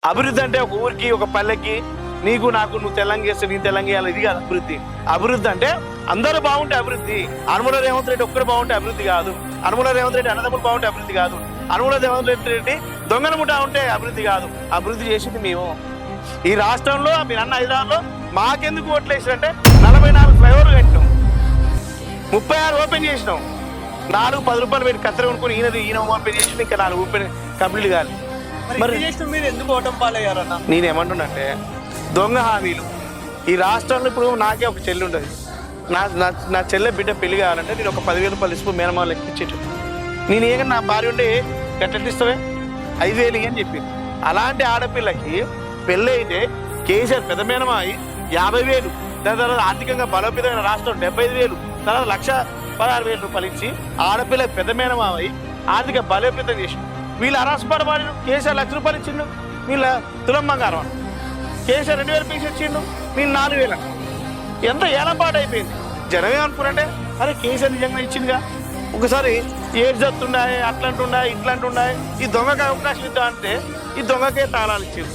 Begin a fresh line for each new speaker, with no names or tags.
అభివృద్ధి అంటే ఒక ఊరికి ఒక పల్లెకి నీకు నాకు నువ్వు తెలంగాణ చేస్తే నీ తెలంగాణ ఇది కాదు అభివృద్ధి. అభివృద్ధి అంటే అందరూ బాగుంటే అభివృద్ధి. అనుముల రేవంత్ రెడ్డి ఒక్కరు బాగుంటే అభివృద్ధి కాదు. అనుముల రేవంత్ రెడ్డి అన్నదమ్ములు బాగుంటే అభివృద్ధి కాదు. అనుముల రేవంత్ రెడ్డి దొంగల ముఠా ఉంటే అభివృద్ధి కాదు. అభివృద్ధి చేసింది మేము. ఈ రాష్ట్రంలో మీరు అన్న హైదరాబాద్లో మాకెందుకు ఓట్లు వేసారంటే 44 ఫ్లైఓవర్లు కట్టినాం, 36 ఓపెన్ చేసినాం, 4 10 రూపాయలు పెట్టి కత్తెర కొనుక్కొని ఈయన ఓపెన్ చేసి ఇంకా 4 ఓపెన్ కంప్లీట్ కాదు.
మరి మీరు ఎందుకు ఓటం పాలయ్యారన్న?
నేనేమంటున్నంటే దొంగ హామీలు ఈ రాష్ట్రంలో. ఇప్పుడు నాకే ఒక చెల్లి ఉంటుంది. నా చెల్లె బిడ్డ పెళ్లి కావాలంటే నేను ఒక 10,000 రూపాయలు ఇస్తూ మేనమాలు ఎక్కిచ్చేటు. నేను ఏమైనా నా భార్య ఉంటే ఎట్టిస్తావే 5,000 అని చెప్పి. అలాంటి ఆడపిల్లకి పెళ్ళి అయితే కేసీఆర్ పెద్ద మేనమాయి 50,000, దాని తర్వాత ఆర్థికంగా బలోపేతమైన రాష్ట్రం 75,000, తర్వాత 1,16,000 రూపాయలు ఇచ్చి ఆడపిల్లకి పెద్ద మేనమాయి ఆర్థిక బలోపేతం చేసి వీళ్ళు అరాసపడబడి కేసీఆర్ 1,00,000 రూపాయలు ఇచ్చిండు. వీళ్ళ తులం బంగారం కేసీఆర్ 2,000 పీస్ ఇచ్చిండు, వీళ్ళు 4,000. ఎంత ఏలంపాటు అయిపోయింది. జనం ఏమనుకున్నారంటే అరే కేసీఆర్ నిజంగా ఇచ్చిందిగా, ఒకసారి ఏడు జత్తుండాయి అట్లాంటుండాయి ఇట్లాంటుండాయి, ఈ దొంగకి అవకాశం ఇద్దాం అంటే ఈ దొంగకే తాళాలు ఇచ్చింది.